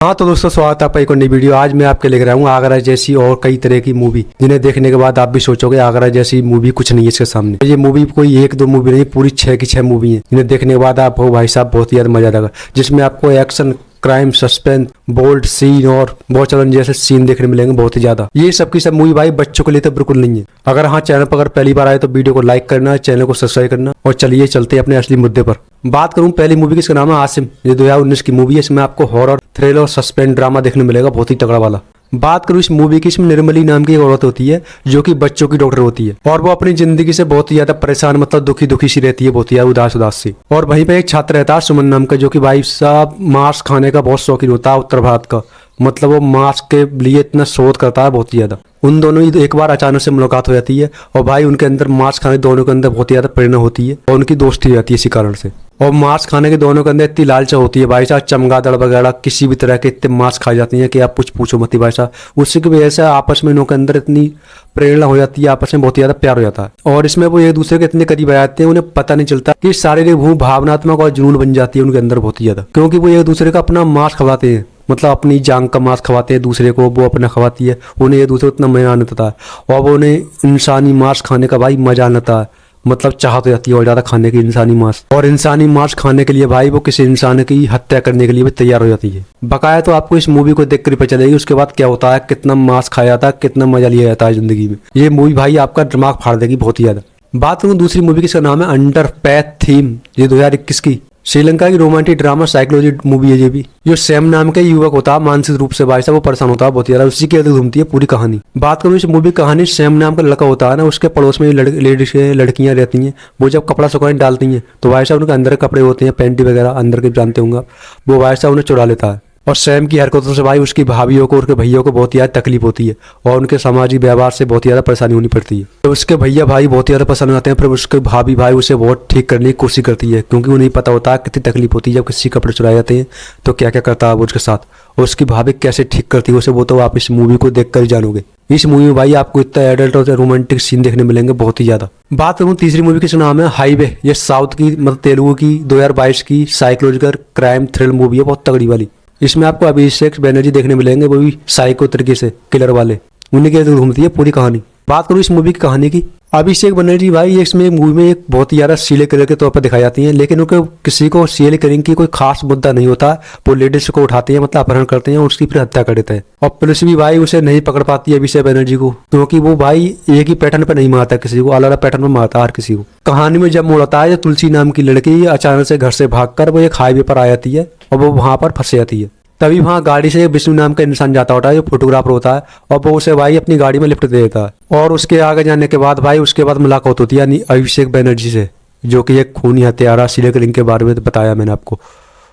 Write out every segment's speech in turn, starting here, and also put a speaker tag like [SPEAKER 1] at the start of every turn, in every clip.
[SPEAKER 1] हाँ तो दोस्तों, स्वागत है आपका एक और नई वीडियो। आज मैं आपके लेकर आया हूँ आगरा जैसी और कई तरह की मूवी, जिन्हें देखने के बाद आप भी सोचोगे आगरा जैसी मूवी कुछ नहीं है इसके सामने। ये मूवी कोई एक दो मूवी नहीं, पूरी 6 की 6 मूवी है, जिन्हें देखने के बाद आपको भाई साहब बहुत ही ज्यादा मजा आएगा। जिसमें आपको action, crime, suspense, bold scene और बहुत चलन जैसे सीन देखने मिलेंगे बहुत ही ज्यादा। ये सब की सब मूवी भाई बच्चों के लिए तो बिल्कुल नहीं है। अगर हाँ, चैनल पर अगर पहली बार आए तो वीडियो को लाइक करना, चैनल को सब्सक्राइब करना। और चलिए चलते हैं अपने असली मुद्दे पर। बात करूं पहली मूवी की, इसका नाम है आसिम। ये 2019 की मूवी है। इसमें आपको हॉरर, थ्रिलर और सस्पेंस ड्रामा देखने मिलेगा बहुत ही तगड़ा वाला। बात करूं इस मूवी की, इसमें निर्मली नाम की एक औरत होती है जो कि बच्चों की डॉक्टर होती है, और वो अपनी जिंदगी से बहुत ही ज्यादा परेशान, मतलब दुखी सी रहती है, बहुत ही ज्यादा उदास सी। और वहीं पे एक छात्र रहता है सुमन नाम का, जो कि भाई साहब मांस खाने का बहुत शौकीन होता है, उत्तर भारत का। मतलब वो मांस के लिए इतना शोध करता है बहुत ही ज्यादा। उन दोनों ही एक बार अचानक से मुलाकात हो जाती है, और भाई उनके अंदर मांस खाने दोनों के अंदर बहुत ही ज्यादा प्रेरणा होती है, और उनकी दोस्ती हो जाती है इसी कारण से। और मांस खाने के दोनों के अंदर इतनी लालचा होती है भाई साहब, चमगादड़ वगैरह किसी भी तरह के इतने मांस खा जाती हैं कि आप कुछ पूछो मत भाई साहब। उसी की वजह से आपस में इनों के अंदर इतनी प्रेरणा हो जाती है, आपस में बहुत ही ज्यादा प्यार हो जाता है। और इसमें वो एक दूसरे के इतने करीब आ जाते हैं, उन्हें पता नहीं चलता कि शारीरिक भूख भावनात्मक और जुनून बन जाती है उनके अंदर बहुत ही ज्यादा, क्योंकि वो एक दूसरे का अपना मांस खवाते हैं, मतलब अपनी जांग का मांस खवाते हैं दूसरे को, वो अपना खवाती है, उन्हें एक दूसरे को इतना मजा आता है। और वो उन्हें इंसानी मांस खाने का भाई मजा आता है, मतलब चाहत हो जाती है और ज्यादा खाने की इंसानी मांस। और इंसानी मांस खाने के लिए भाई वो किसी इंसान की हत्या करने के लिए भी तैयार हो जाती है। बकाया तो आपको इस मूवी को देखकर पता चलेगी उसके बाद क्या होता है, कितना मांस खाया जाता है, कितना मजा लिया जाता है जिंदगी में। ये मूवी भाई आपका दिमाग फाड़ देगी बहुत ही ज्यादा। बात करूँ दूसरी मूवी की, इसका नाम है अंडर पैथ थीम। ये 2021 की श्रीलंका की रोमांटिक ड्रामा साइकोलॉजी मूवी है। ये भी जो सैम नाम का युवक होता है, मानसिक रूप से भाई साहब वो परेशान होता है बहुत ज्यादा, उसी के इर्द घूमती है पूरी कहानी। बात करूँ इस मूवी कहानी, सैम नाम का लड़का होता है ना, उसके पड़ोस में लेडीज लड़कियां रहती हैं। वो जब कपड़ा सुखाने डालती हैं तो भाई साहब उनके अंदर के कपड़े होते हैं, पैंटी वगैरह अंदर के जानते होंगे, वो भाई साहब उन्हें चुरा लेता है। और सैम की हरकतों से भाई उसकी भाभियों को और उसके भैया को बहुत ज्यादा तकलीफ होती है, और उनके सामाजिक व्यवहार से बहुत ज्यादा परेशानी होनी पड़ती है। तो उसके भैया भाई बहुत ज्यादा परेशान हो जाते हैं, फिर उसके भाभी भाई उसे बहुत ठीक करने की कोशिश करती है, क्योंकि उन्हें पता होता है कितनी तकलीफ होती है जब किसी कपड़े चुराए जाते हैं तो क्या क्या करता है वो उसके साथ, और उसकी भाभी कैसे ठीक करती है उसे, वो तो आप इस मूवी को देख कर जानोगे। इस मूवी में भाई आपको इतना एडल्ट और रोमांटिक सीन देखने मिलेंगे बहुत ही ज्यादा। बात करूँ तीसरी मूवी का नाम है हाईवे। ये साउथ की, मतलब तेलुगु की 2022 की साइकोलॉजिकल क्राइम थ्रिल मूवी है, बहुत तगड़ी वाली। इसमें आपको अभिषेक बनर्जी देखने मिलेंगे, वो भी साइको तरीके से, किलर वाले, उन्हीं के घूमती है पूरी कहानी। बात करूँ इस मूवी की कहानी की, अभिषेक बनर्जी भाई इसमें मूवी में एक बहुत ही ज्यादा सीले किलर के तौर पर दिखाई जाती हैं, लेकिन उनको किसी को सीले किलिंग की कोई खास मुद्दा नहीं होता। वो लेडीज को उठाते हैं, मतलब अपहरण करते हैं और उसकी फिर हत्या कर देते हैं। और पुलिस भी भाई उसे नहीं पकड़ पाती है अभिषेक बनर्जी को, क्योंकि वो भाई एक ही पैटर्न पर नहीं मारता किसी को, अलग अलग पैटर्न में मारता हर किसी को। कहानी में जब मोड़ आता है, तुलसी नाम की लड़की अचानक से घर से भागकर वो एक हाईवे पर आ जाती है, और वो वहां पर फंस जाती है। तभी वहाँ गाड़ी से विष्णु नाम का इंसान जाता होता है जो फोटोग्राफर होता है, और वो उसे भाई अपनी गाड़ी में लिफ्ट दे देता है। और उसके आगे जाने के बाद भाई उसके बाद मुलाकात होती है अभिषेक बनर्जी से, जो कि एक खूनी हत्यारा सीरियल किलिंग के बारे में बताया मैंने आपको।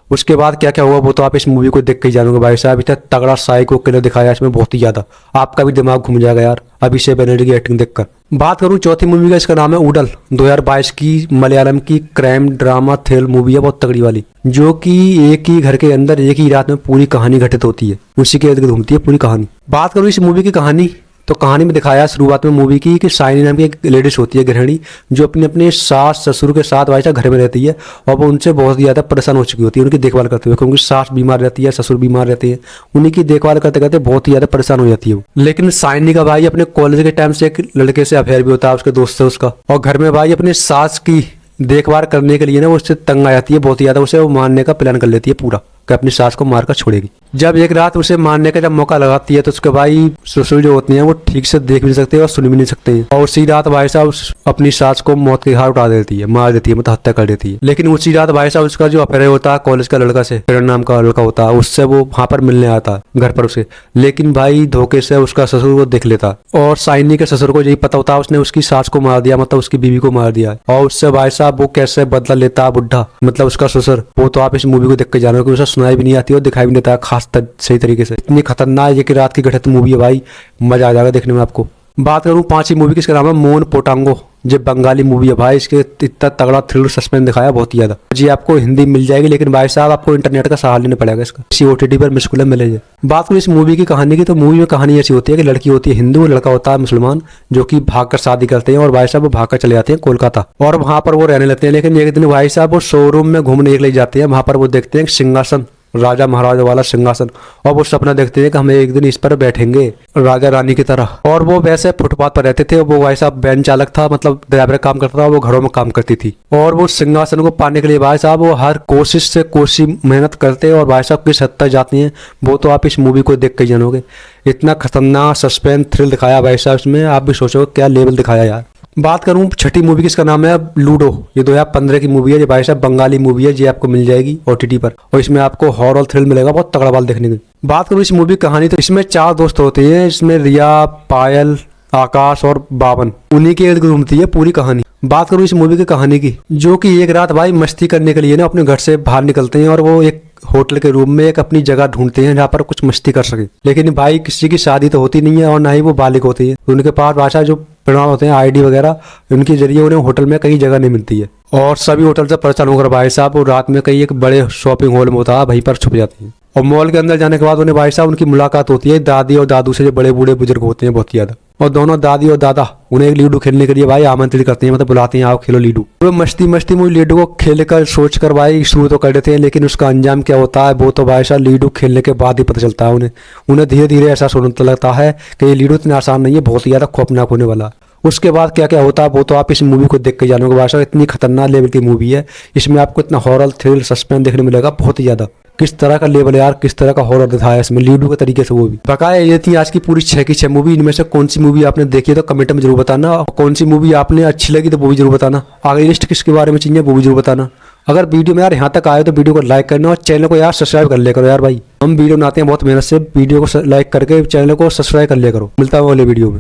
[SPEAKER 1] उसके बाद क्या क्या हुआ वो तो आप इस मूवी को देख के ही जानोगे भाई साहब। इतना तगड़ा साइको किलर दिखाया इसमें बहुत ही ज्यादा, आपका भी दिमाग घूम जाएगा यार अभिषेक बनर्जी की एक्टिंग देखकर। बात करूं चौथी मूवी का, इसका नाम है उडल। 2022 की मलयालम की क्राइम ड्रामा थ्रिल मूवी है, बहुत तगड़ी वाली, जो कि एक ही घर के अंदर एक ही रात में पूरी कहानी घटित होती है, उसी के इर्द गिर्द घूमती है पूरी कहानी। बात करूं इस मूवी की कहानी, तो कहानी में दिखाया शुरुआत में मूवी की कि साइनी नाम की एक लेडीज होती है गृहिणी, जो अपने सास ससुर के साथ भाई साहब घर में रहती है, और वो उनसे बहुत ज्यादा परेशान हो चुकी होती है उनकी देखभाल करते हुए, क्योंकि सास बीमार रहती है, ससुर बीमार रहते हैं, उन्हीं की देखभाल करते करते बहुत ही ज्यादा परेशान हो जाती है। लेकिन साइनी का भाई अपने कॉलेज के टाइम से एक लड़के से अफेयर भी होता है, उसके दोस्त से उसका, और घर में भाई अपने सास की देखभाल करने के लिए ना वो उससे तंग आ जाती है बहुत ज्यादा, उसे वो मारने का प्लान कर लेती है पूरा कि अपनी सास को मारकर छोड़ेगी। जब एक रात उसे मारने का जब मौका लगाती है तो उसके भाई ससुर जो होती हैं वो ठीक से देख भी नहीं सकते और सुन भी नहीं सकते हैं, और उसी रात भाई साहब अपनी सास को मौत के घाट उठा देती है, मार देती है, मतलब हत्या कर देती है। लेकिन उसी रात भाई साहब उसका जो अफेयर होता है कॉलेज का लड़का से, किरण नाम का लड़का होता है, उससे वो वहां पर मिलने आता है घर पर उसे, लेकिन भाई धोखे से उसका ससुर वो देख लेता, और साइनी के ससुर को यही पता होता है उसने उसकी सास को मार दिया, मतलब उसकी बीवी को मार दिया, और उससे भाई साहब वो कैसे बदला लेता है बुढ़ा, मतलब उसका ससुर, वो तो आप इस मूवी को देख के जानोगे। उसे सुनाई भी नहीं आती और दिखाई भी नहीं देता खास सही तरीके से। इतनी खतरनाक ये कि रात की घटित मूवी है भाई, मजा आ जाएगा देखने में आपको। बात करूं पांचवी मूवी की, इसका नाम है मोन पोटांगो। जो बंगाली मूवी है भाई, इसके इतना तगड़ा थ्रिलर सस्पेंस दिखाया बहुत ही ज्यादा। जी आपको हिंदी मिल जाएगी, लेकिन भाई साहब आपको इंटरनेट का सहारा लेना पड़ेगा इसका, इसी OTT पर मुश्किल मिलेगी। बात करूं इस मूवी की कहानी की, तो मूवी में कहानी ऐसी होती है कि लड़की होती है हिंदू, लड़का होता है मुसलमान, जो कि भाग कर शादी करते हैं, और भाई साहब वो भाग कर चले जाते हैं कोलकाता, और वहां पर वो रहने लगते हैं। लेकिन एक दिन भाई साहब वो शोरूम में घूमने के लिए जाते हैं, वहां पर वो देखते हैं सिंहासन राजा महाराजा वाला सिंहासन, और वो सपना देखते हैं कि हम एक दिन इस पर बैठेंगे राजा रानी की तरह। और वो वैसे फुटपाथ पर रहते थे। वो भाई साहब वैन चालक था, मतलब ड्राइवर काम करता था, वो घरों में काम करती थी। और वो सिंहासन को पाने के लिए भाई साहब वो हर कोशिश से कोशिश मेहनत करते हैं, और भाई साहब किस हद तक जाती हैं वो तो आप इस मूवी को देख के जानोगे। इतना खतरनाक सस्पेंस थ्रिल दिखाया भाई साहब इसमें, आप भी सोचोगे क्या लेवल दिखाया यार। बात करूं छठी मूवी की, इसका नाम है लूडो। ये 2015 की मूवी है। ये भाई साहब बंगाली मूवी है, ये आपको मिल जाएगी OTT पर, और इसमें आपको हॉरर थ्रिल मिलेगा, बहुत तगड़ा वाल देखने को। बात करूं इस मूवी की कहानी, तो इसमें 4 दोस्त होते हैं। इसमें रिया, पायल, आकाश और बावन, उन्हीं के इर्द गिर्द घूमती है पूरी कहानी। बात करूं इस मूवी की कहानी की, जो कि एक रात भाई मस्ती करने के लिए ना अपने घर से बाहर निकलते हैं, और वो एक होटल के रूम में एक अपनी जगह ढूंढते हैं जहाँ पर कुछ मस्ती कर सके। लेकिन भाई किसी की शादी तो होती नहीं है, और ना ही वो बालिग होती है। उनके पास भाषा जो प्रमाण होते हैं ID वगैरह, उनके जरिए उन्हें होटल में कहीं जगह नहीं मिलती है। और सभी होटल से परेशान होकर भाई साहब वो रात में कहीं एक बड़े शॉपिंग हॉल में होता है, वहीं पर छुप जाती हैं। और मॉल के अंदर जाने के बाद उन्हें भाई साहब उनकी मुलाकात होती है दादी और दादू से, जो बड़े बूढ़े बुजुर्ग होते हैं बहुत ज्यादा। और दोनों दादी और दादा उन्हें एक लूडो खेलने के लिए भाई आमंत्रित करते हैं, मतलब बुलाते हैं आओ खेलो लूडो। वो मस्ती मस्ती में लूडो को खेल कर सोच कर भाई शुरू तो कर देते हैं, लेकिन उसका अंजाम क्या होता है वो तो भाई साहब लूडो खेलने के बाद ही पता चलता है उन्हें धीरे धीरे ऐसा होने लगता है कि ये लूडो इतना आसान नहीं है, बहुत ही ज्यादा खौफनाक होने वाला। उसके बाद क्या क्या होता है वो तो आप इस मूवी को देख के जानोगे। भाई साहब इतनी खतरनाक लेवल की मूवी है, इसमें आपको इतना हॉरर थ्रिल सस्पेंस देखने मिलेगा बहुत ही ज्यादा। किस तरह का लेवल है यार, किस तरह का हॉरर दिखाया इसमें लूडो के तरीके से, वो भी बकाया। ये थी आज की पूरी 6 की 6 मूवी। इनमें से कौन सी मूवी आपने देखी है तो कमेंट में जरूर बताना, और कौन सी मूवी आपने अच्छी लगी तो वो भी जरूर बताना। आगे लिस्ट किसके बारे में चाहिए वो भी जरूर बताना। अगर वीडियो में यार यहाँ तक आए तो वीडियो को लाइक करना, और चैनल को यार सब्सक्राइब कर लिया करो यार भाई। हम वीडियो बनाते हैं बहुत मेहनत से, वीडियो को लाइक करके चैनल को सब्सक्राइब कर लिया करो। मिलता है अगले वीडियो में।